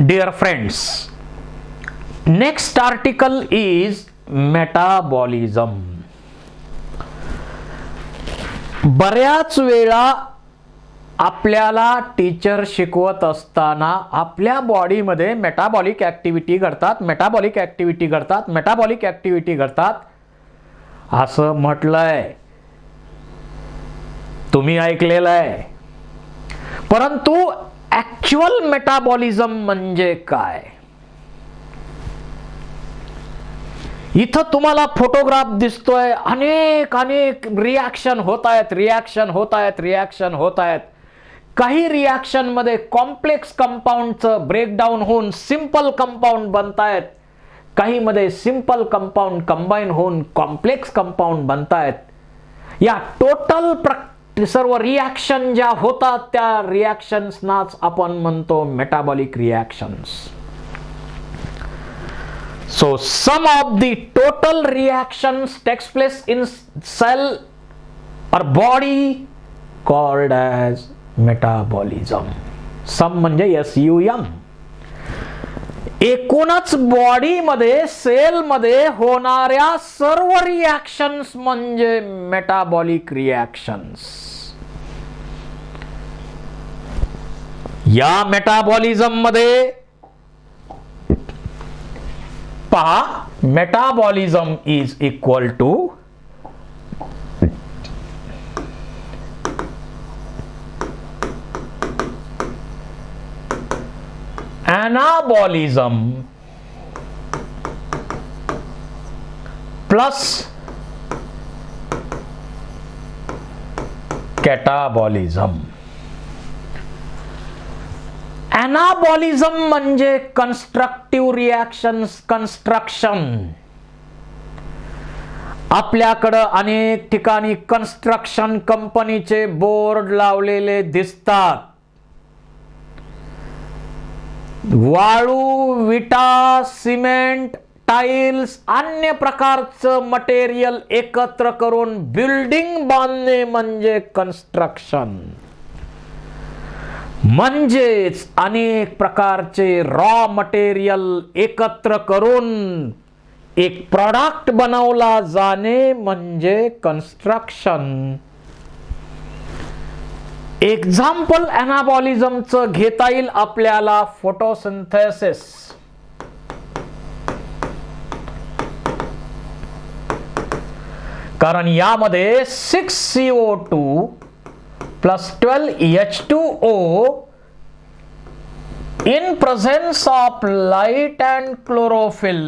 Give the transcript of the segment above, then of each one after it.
Dear friends, next article is metabolism. बऱ्याच वेळा आपल्याला टीचर शिकवत असताना आपल्या बॉडीमध्ये मेटाबॉलिक ऍक्टिव्हिटी घडतात असं म्हटलंय, तुम्ही ऐकलेलं आहे. परंतु ऍक्च्युअल मेटाबॉलिझम म्हणजे काय? इथं तुम्हाला फोटोग्राफ दिसतोय, अनेक रिॲक्शन होत आहेत. काही रिॲक्शन मध्ये कॉम्प्लेक्स कंपाऊंडचं ब्रेकडाऊन होऊन सिंपल कंपाऊंड बनतायत, काही मध्ये सिंपल कंपाऊंड कंबाईन होऊन कॉम्प्लेक्स कंपाऊंड बनतायत. या टोटल सर्व रिॲक्शन ज्या होतात त्या रिॲक्शन्सनाच आपण म्हणतो metabolic reactions. So some of the total reactions takes place in cell or body called as metabolism. Some म्हणजे SUM. एकूणच बॉडी मध्ये सेल मध्ये होणाऱ्या सर्व रिॲक्शन्स म्हणजे मेटाबॉलिक रिॲक्शन्स. या मेटाबॉलिझम मध्ये पहा, metabolism is equal to anabolism plus catabolism. anabolism म्हणजे कन्स्ट्रक्टिव्ह रिॲक्शन्स कन्स्ट्रक्शन. आपल्याकडं अनेक ठिकाणी कन्स्ट्रक्शन कंपनीचे बोर्ड लावलेले दिसतात. वाळू, विटा, सिमेंट, टाइल्स, अन्य प्रकारचं मटेरियल एकत्र करून बिल्डिंग बांधणे म्हणजे कन्स्ट्रक्शन. म्हणजेच अनेक प्रकारचे रॉ मटेरियल एकत्र करून एक प्रॉडक्ट बनवला जाणे म्हणजे कन्स्ट्रक्शन. एक्झाम्पल ॲनाबॉलिझमचं घेता येईल आपल्याला फोटोसिंथेसिस. कारण यामध्ये 6CO2 plus 12H2O in presence of light and chlorophyll,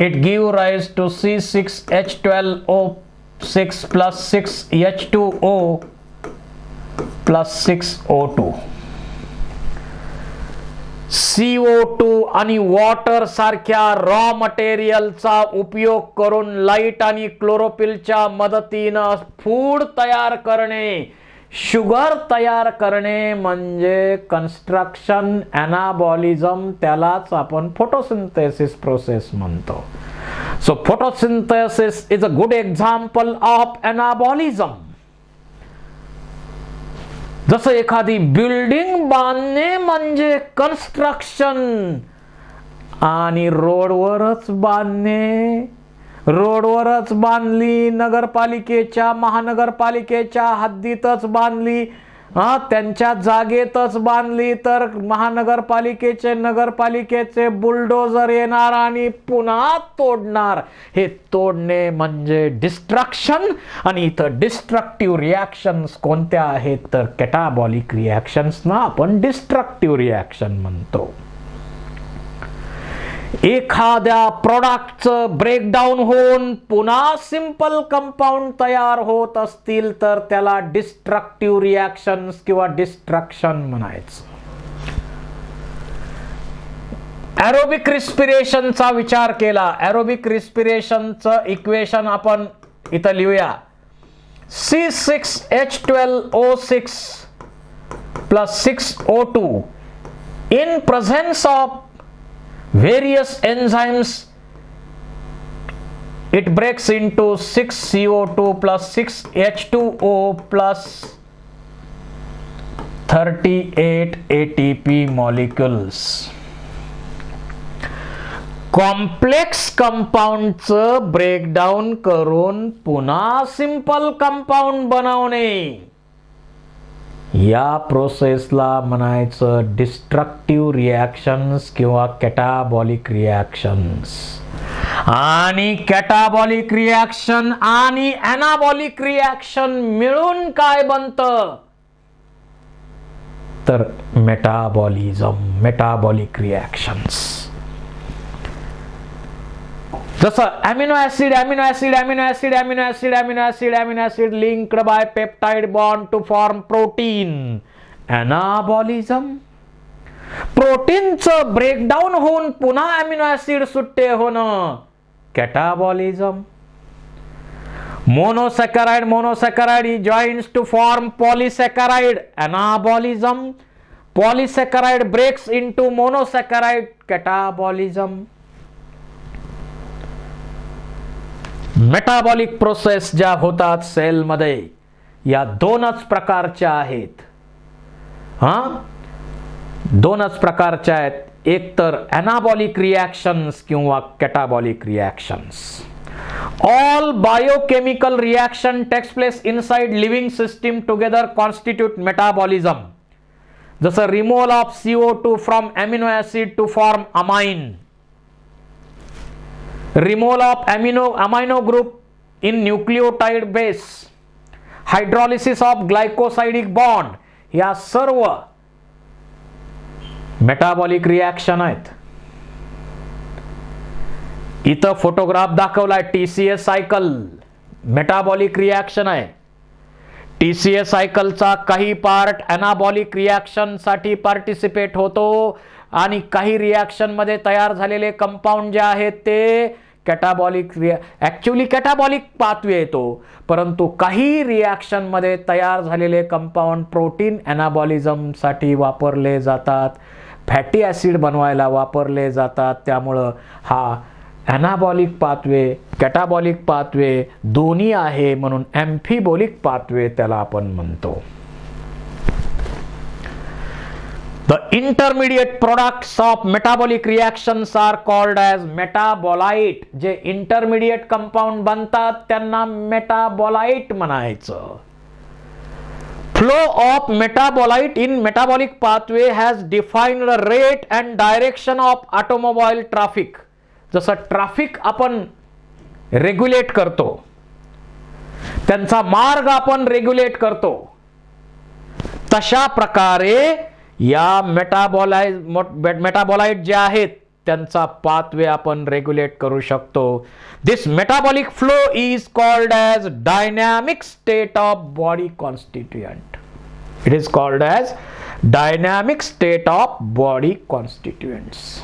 it give rise to C6H12O6 plus 6H2O plus 6O2. CO2 आणि वॉटर सारख्या रॉ मटेरियलचा उपयोग करून लाईट आणि क्लोरोफिलच्या मदतीनं फूड तयार करणे, शुगर तयार करणे म्हणजे कन्स्ट्रक्शन. ॲनाबॉलिझम त्यालाच आपण फोटोसिंथेसिस प्रोसेस म्हणतो. So photosynthesis is a good example of anabolism. जसं एखादी बिल्डिंग बांधणे म्हणजे कन्स्ट्रक्शन आणि रोडवरच बांधली, नगरपालिकेच्या महानगरपालिकेच्या हद्दीतच बांधली, त्यांच्या जागेतच बांधली तर नगरपालिकेचे बुलडोजर येणार आणि पुन्हा तोडणार. हे तोडणे म्हणजे डिस्ट्रक्शन. आणि इथं डिस्ट्रक्टिव्ह रिॲक्शन्स कोणत्या आहेत तर कॅटाबॉलिक रिॲक्शन्सना आपण डिस्ट्रक्टिव्ह रिॲक्शन म्हणतो. एखाद्या प्रोडक्टचं ब्रेकडाऊन होऊन पुन्हा सिंपल कंपाऊंड तयार होत असतील तर त्याला डिस्ट्रक्टिव्ह रिॲक्शन्स किंवा डिस्ट्रक्शन म्हणायचं. एरोबिक रिस्पिरेशनचा विचार केला. एरोबिक रिस्पिरेशनचं इक्वेशन आपण इथं लिहूया. C6H12O6 plus 6O2 in presence of various enzymes, it breaks into 6CO2 plus 6H2O plus 38 ATP molecules. Complex कंपाऊंडचं ब्रेकडाऊन करून पुन्हा सिंपल कंपाऊंड बनवणे, या प्रोसेसला म्हणायचं डिस्ट्रक्टिव्ह रिॲक्शन्स किंवा कॅटाबॉलिक रिॲक्शन्स. आणि कॅटाबॉलिक रिॲक्शन आणि ॲनाबॉलिक रिॲक्शन मिळून काय बनतं तर मेटाबॉलिझम, मेटाबॉलिक रिॲक्शन्स. जसं amino acid amino acid amino acid amino acid amino acid amino acid linked by peptide bond to form protein, anabolism. प्रोटीनचं ब्रेकडाऊन होऊन पुन्हा अमिनो ऍसिड सुट्टे होणं, catabolism. Monosaccharide monosaccharide joins to form polysaccharide, anabolism. Polysaccharide breaks into monosaccharide, catabolism. Metabolic process ज्या होतात सेलमध्ये या दोनच प्रकारच्या आहेत. दोनच प्रकारच्या आहेत, एक तर ॲनाबॉलिक रिॲक्शन्स किंवा catabolic reactions. All biochemical reaction takes place inside living system together constitute metabolism. जसं removal of CO2 from amino acid to form amine, removal of amino group in nucleotide base, hydrolysis of glycosidic bond, या सर्व metabolic reaction आहेत. इथं photograph दाखवलाय TCA cycle, metabolic reaction आहे. TCA सायकलचा काही part ॲनाबॉलिक reaction साठी पार्टिसिपेट होतो आणि काही रिॲक्शन मध्ये तयार झालेले कंपाऊंड जे आहेत ते कॅटाबॉलिक ऍक्च्युअली कॅटाबॉलिक पाथवे येतो, परंतु काही रिॲक्शन मध्ये तयार झालेले कंपाऊंड प्रोटीन ॲनाबॉलिझम साठी वापरले जातात, फॅटी ऍसिड बनवायला वापरले जातात. त्यामुळं हा ॲनाबॉलिक पाथवे कॅटाबॉलिक पाथवे दोन्ही आहे, म्हणून ॲम्फिबोलिक पाथवे त्याला आपण म्हणतो. The intermediate products of metabolic reactions are called as metabolite. जे intermediate compound बनतात त्यांना मेटाबॉलाइट म्हणायचं. Flow of metabolite in metabolic pathway has defined the rate and direction of automobile traffic. जसं ट्रॅफिक आपण रेग्युलेट करतो, त्यांचा मार्ग आपण रेग्युलेट करतो, तशा प्रकारे या मेटाबॉलाइट जे आहेत त्यांचा पाथवे आपण रेग्युलेट करू शकतो. This metabolic flow is called as dynamic state of body constituent. It is called as dynamic state of body constituents.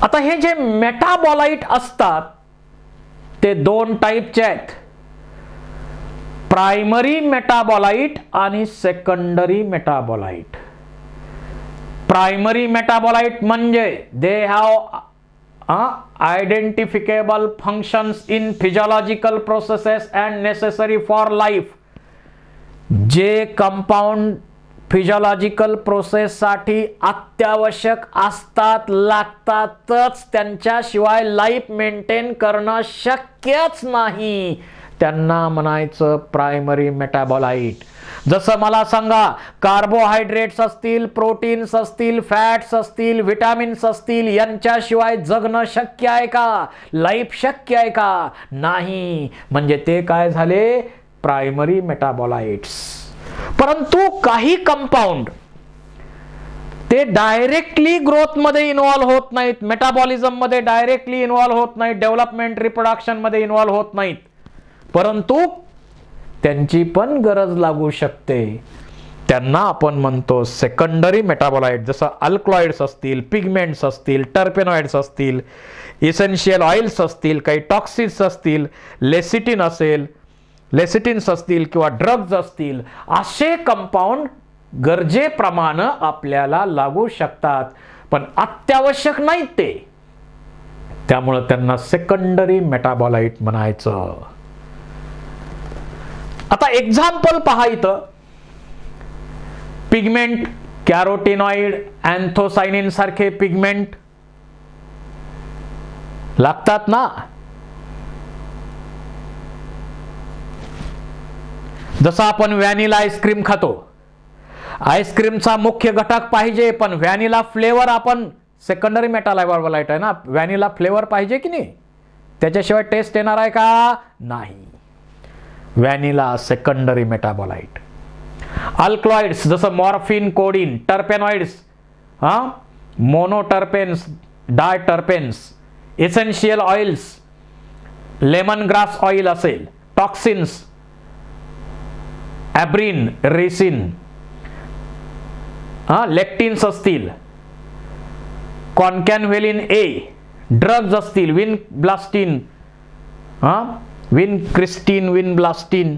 आता हे जे मेटाबॉलाइट असतात ते दोन टाईपचे आहेत, प्रायमरी मेटाबॉलाइट आणि सेकंडरी मेटाबॉलाइट. प्रायमरी मेटाबॉलाइट म्हणजे they have identifiable functions in physiological processes and necessary for life. जे कंपाऊंड फिजियोलॉजिकल प्रोसेस साठी अत्यावश्यक असतात, लागतातच, त्यांच्याशिवाय लाईफ मेंटेन करणं शक्यच नाही, त्यांना म्हणायचं प्रायमरी मेटाबॉलाइट. जसं मला सांगा, कार्बोहायड्रेट्स असतील, प्रोटीन्स असतील, फॅट्स असतील, विटामिन्स असतील, यांच्याशिवाय जगणं शक्य आहे का? लाईफ शक्य आहे का? नाही. म्हणजे ते काय झाले? प्रायमरी मेटाबॉलाइट्स. परंतु काही कंपाऊंड ते डायरेक्टली ग्रोथ मध्ये इन्व्हॉल्व होत नाहीत, मेटाबॉलिझम मध्ये डायरेक्टली इन्व्हॉल्व होत नाहीत, डेव्हलपमेंट रिप्रोडक्शन मध्ये इन्व्हॉल्व होत नाहीत, परंतु त्यांची पण गरज लागू शकते. त्यांना आपण म्हणतो सेकंडरी मेटाबॉलाइट. जसं अल्कलॉइड्स असतील, पिगमेंट्स असतील, टर्पेनॉइड्स असतील, इसेन्शियल ऑइल्स असतील, काही टॉक्सिन्स असतील, लेसिटिन असेल, लेसिटिन्स असतील किंवा ड्रग्ज असतील, असे कंपाऊंड गरजेप्रमाणे आपल्याला लागू शकतात, पण अत्यावश्यक नाहीत ते. त्यामुळे त्यांना सेकंडरी मेटाबॉलाइट म्हणायचं. आता एक्झाम्पल पहा इथं, पिगमेंट, कॅरोटिनॉइड, अँथोसायनिन सारखे पिगमेंट लागतात ना. जसं आपण व्हॅनिला आईस्क्रीम खातो, आईस्क्रीमचा मुख्य घटक पाहिजे, पण व्हॅनिला फ्लेवर आपण सेकंडरी मेटाबोलाइट आहे ना, व्हॅनिला फ्लेवर पाहिजे की नाही, त्याच्याशिवाय टेस्ट येणार आहे का? नाही. Vanilla secondary metabolite. अल्कलॉइड्स जसं morphine, codeine, terpenoids, monoterpenes, diterpenes, essential oils, lemon grass oil असेल, टॉक्सिन्स, ॲब्रिन, रेसिन, लेक्टिन्स असतील, कॉन्कॅनव्हेलिन ए, ड्रग्ज असतील, विनब्लास्टिन, विनक्रिस्टिन, विनब्लास्टिन,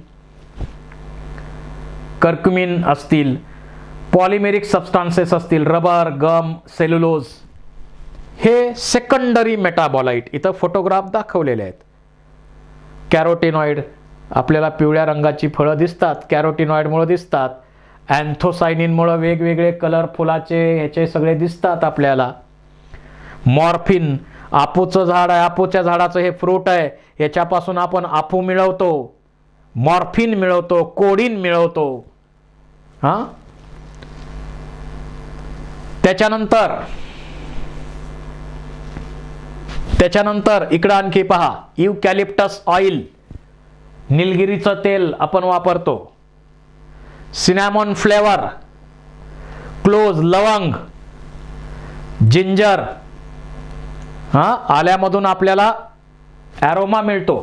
कर्क्युमिन असतील, पॉलिमेरिक सबस्टान्सेस असतील, रबर, गम, सेल्युलोज, हे सेकंडरी मेटाबॉलाइट इथं photograph दाखवलेले आहेत. कॅरोटिनॉइड, आपल्याला पिवळ्या रंगाची फळं दिसतात, कॅरोटिनॉइडमुळे दिसतात. अँथोसायनिनमुळे वेगवेगळे कलर फुलाचे ह्याचे सगळे दिसतात आपल्याला. मॉर्फिन, आपूचं झाड आहे, आपूच्या झाडाचं हे फ्रूट आहे, याच्यापासून आपण आफू मिळवतो, मॉर्फिन मिळवतो, कोडीन मिळवतो. त्याच्यानंतर इकडं आणखी पहा, युकॅलिप्टस ऑइल, निलगिरीचं तेल आपण वापरतो. सिनॅमॉन फ्लेवर, क्लोज, लवंग, जिंजर, आल्यामधून आपल्याला ॲरोमा मिळतो,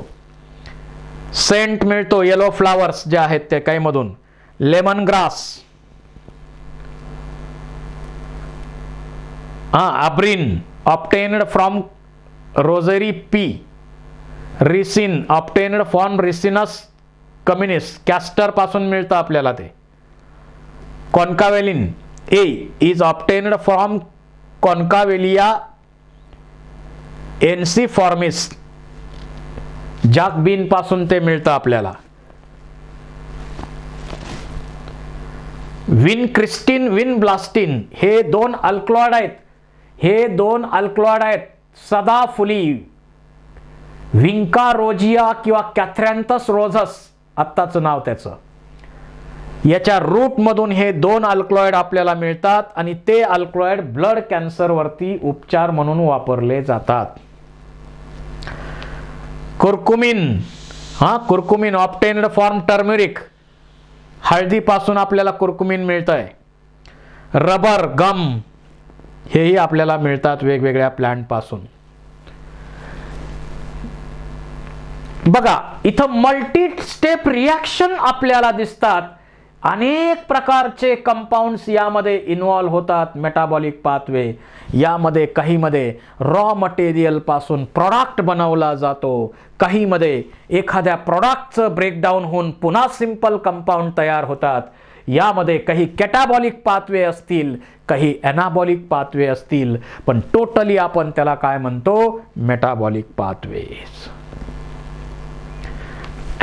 सेंट मिळतो, येलो फ्लावर्स जे आहेत ते काही मधून, lemon grass, abrin obtained from rosary pea, ricin obtained from Ricinus communis, castor पासून मिळतं आपल्याला ते. Concanavalin A is obtained from Canavalia ensiformis, jack bean पासून ते मिळतं आपल्याला. विनक्रिस्टिन, विनब्लास्टिन हे दोन अल्कलॉइड आहेत, हे दोन अल्कलॉइड आहेत सदाफुली. विंका रोजिया किंवा कॅथ्रॅन्थस रोझस आत्ताचं नाव त्याचं, याच्या रूट मधून हे दोन अल्कलॉइड आपल्याला मिळतात आणि ते अल्कलॉइड ब्लड कॅन्सर वरती उपचार म्हणून वापरले जातात. Curcumin, curcumin obtained from turmeric, हळदी पासून आपल्याला कुर्कुमिन मिळतंय. रबर, गम हेही आपल्याला मिळतात वेगवेगळ्या प्लांट पासून. बघा इथं मल्टी स्टेप रिॲक्शन आपल्याला दिसतात. अनेक प्रकारचे कंपाऊंड्स यामध्ये इन्व्हॉल्व होतात. मेटाबॉलिक पाथवे यामध्ये काहीमध्ये रॉ मटेरियल पासून प्रॉडक्ट बनवला जातो, काहीमध्ये एखाद्या प्रॉडक्टचं ब्रेकडाऊन होऊन पुन्हा सिंपल कंपाऊंड तयार होतात. यामध्ये काही कॅटाबॉलिक पाथवे असतील, काही एनाबॉलिक पाथवे असतील, पण टोटली आपण त्याला काय म्हणतो? Metabolic pathways.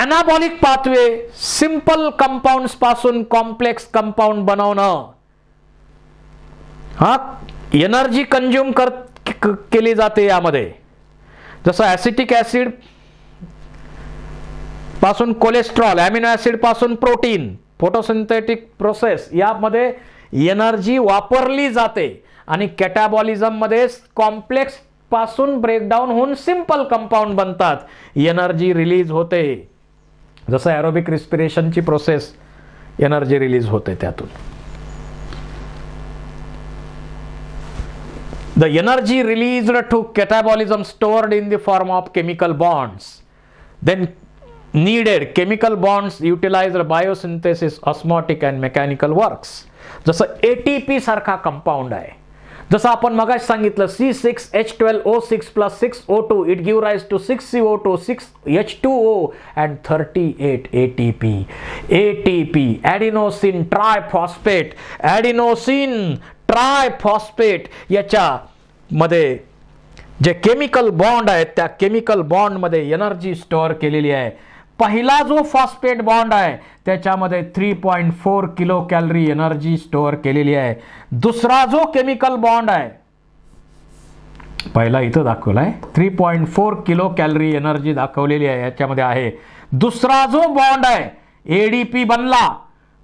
Anabolic pathway simple compounds पासून कॉम्प्लेक्स कंपाऊंड बनवणं, एनर्जी कंझ्युम केली जाते यामध्ये. जसं ॲसिटिक ॲसिड पासून कोलेस्ट्रॉल, अमिनो ॲसिड पासून प्रोटीन, फोटोसिंथेटिक प्रोसेस यामध्ये एनर्जी वापरली जाते आणि कॅटाबॉलिझम मध्ये कॉम्प्लेक्स पासून ब्रेकडाऊन होऊन सिंपल कंपाऊंड बनतात, एनर्जी रिलीज होते. जसं एरोबिक रिस्पिरेशनची प्रोसेस, एनर्जी रिलीज होते त्यातून. The energy released to catabolism stored in the form of chemical bonds, then needed chemical bonds utilized biosynthesis, osmotic and mechanical works. जसं ATP सारखा compound आहे. जसं आपण मगाशी सांगितलं C6H12O6 plus 6O2 it give rise to 6CO2, 6H2O and 38 ATP. ATP adenosine triphosphate, adenosine triphosphate याच्या मध्ये जे केमिकल बॉन्ड आहेत त्या केमिकल बॉन्ड मध्ये एनर्जी स्टोअर केलेली आहे. पहिला जो फॉस्फेट बॉन्ड आहे त्याच्यामध्ये 3.4 किलो कॅलरी एनर्जी स्टोअर केलेली आहे. दुसरा जो केमिकल बॉन्ड आहे, पहिला इथं दाखवलाय 3.4 किलो कॅलरी एनर्जी दाखवलेली आहे, याच्यामध्ये आहे. दुसरा जो बॉन्ड आहे एडीपी बनला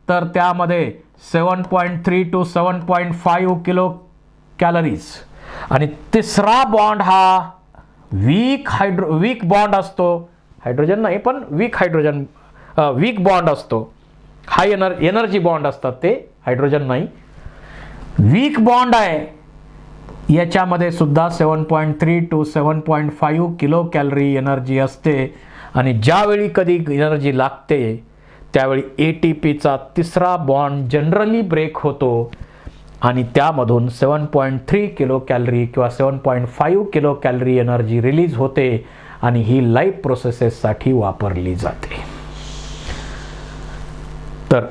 तर त्यामध्ये 7.3 to 7.5 किलो कॅलरीज. आणि तिसरा बॉन्ड हा वीक बॉन्ड असतो, हायड्रोजन नाही पण वीक बॉन्ड असतो. हाय एनर्जी बॉन्ड असतात ते, हायड्रोजन नाही. वीक बॉन्ड आहे, याच्यामध्ये सुद्धा 7.3 to 7.5 किलो कॅलरी एनर्जी असते. आणि ज्यावेळी कधी एनर्जी लागते त्यावेळी एटीपीचा तिसरा बॉन्ड जनरली ब्रेक होतो आणि त्यामधून 7.3 किलो कॅलरी किंवा 7.5 किलो कॅलरी एनर्जी रिलीज होते आणि ही लाईफ प्रोसेसेससाठी वापरली जाते. तर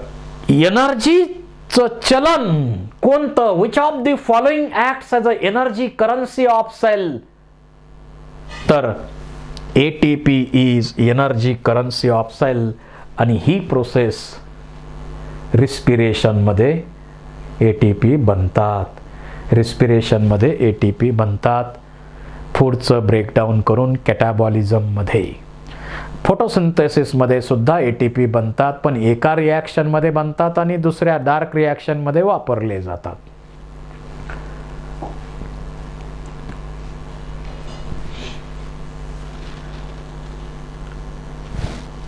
एनर्जीचं चलन कोणतं, which of the following acts as a energy currency of cell, तर ATP is energy currency of cell. आणि ही प्रोसेस रिस्पिरेशनमध्ये एटीपी बनतात, रिस्पिरेशनमध्ये एटीपी बनतात. फूडचं ब्रेकडाऊन करून कॅटाबॉलिझममध्ये, फोटोसिंथेसिसमध्ये सुद्धा एटीपी बनतात, पण एका रिॲक्शनमध्ये बनतात आणि दुसऱ्या डार्क रिॲक्शनमध्ये वापरले जातात.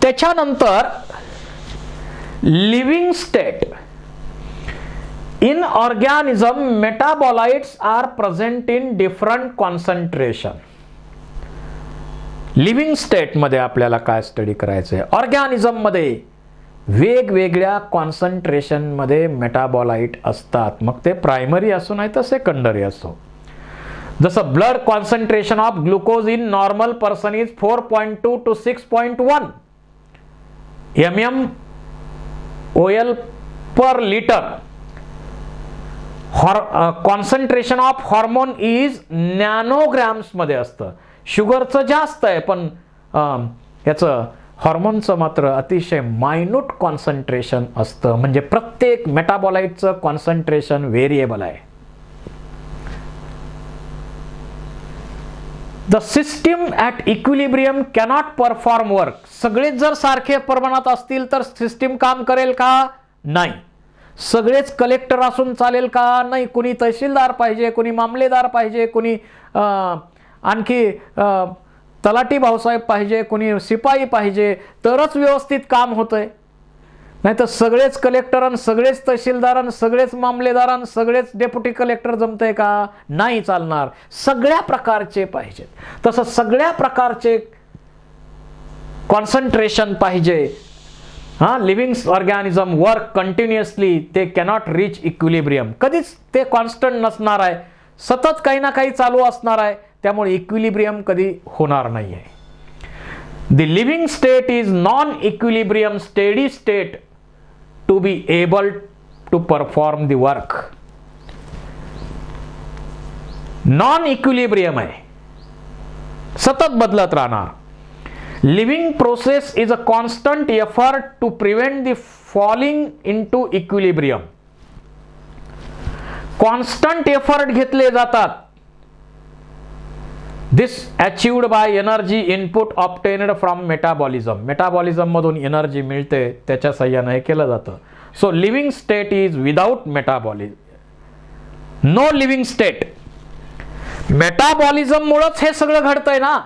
त्याच्यानंतर living state. In organism metabolites are present in different concentration. Living स्टेटमध्ये आपल्याला काय स्टडी करायचं आहे, ऑर्गॅनिझममध्ये वेगवेगळ्या कॉन्सन्ट्रेशनमध्ये मेटाबॉलाइट असतात, मग ते प्रायमरी असो नाही तर सेकंडरी असो. जसं blood concentration of glucose in normal person is 4.2 to 6.1 mmol per liter. Concentration of hormone is nanograms मध्ये असतं. शुगरचं जास्त आहे पण याचं हॉर्मोनचं मात्र अतिशय मायन्यूट कॉन्सन्ट्रेशन असतं. म्हणजे प्रत्येक मेटाबॉलाइटचं कॉन्सन्ट्रेशन व्हेरिएबल आहे. The system at equilibrium cannot perform work. सगळेच जर सारखे प्रमाणात असतील तर सिस्टीम काम करेल का? नाही. सगळेच कलेक्टर असून चालेल का? नाही. कुणी तहसीलदार पाहिजे, कुणी मामलेदार पाहिजे, कुणी आणखी तलाठी भाऊसाहेब पाहिजे, कुणी शिपाई पाहिजे, तरच व्यवस्थित काम होतंय. नाही तर सगळेच कलेक्टर, सगळेच तहसीलदार, सगळेच मामलेदार, सगळेच डेप्युटी कलेक्टर जमतंय का? नाही चालणार. सगळ्या प्रकारचे पाहिजेत. तसं सगळ्या प्रकारचे कॉन्सन्ट्रेशन पाहिजे. लिव्हिंग ऑर्गॅनिझम वर्क कंटिन्युअसली, ते कॅनॉट रीच इक्विलिब्रियम. कधीच ते कॉन्स्टंट नसणार आहे, सतत काही ना काही चालू असणार आहे, त्यामुळे इक्विलिब्रियम कधी होणार नाही आहे. The living state is non equilibrium steady state to be able to perform the work. Non equilibrium आहे, सतत बदलत राहणार. Living process is a constant effort to prevent the falling into equilibrium. Constant effort घेतले जातात. This achieved by energy input obtained from metabolism. Metabolism मधून energy मिळते, त्याच्या सहाय्याने हे केलं जातं. So living state is without metabolism. No living state. Metabolism मुळेच हे सगळं घडतंय ना.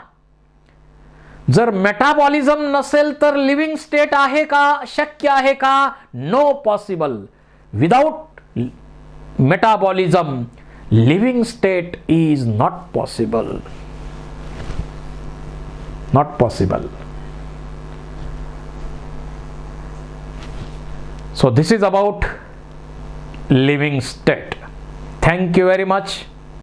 जर मेटाबॉलिझम नसेल तर लिव्हिंग स्टेट आहे का? शक्य आहे का? No possible. Without metabolism living state is not possible. Not possible. So this is about living state. Thank you very much.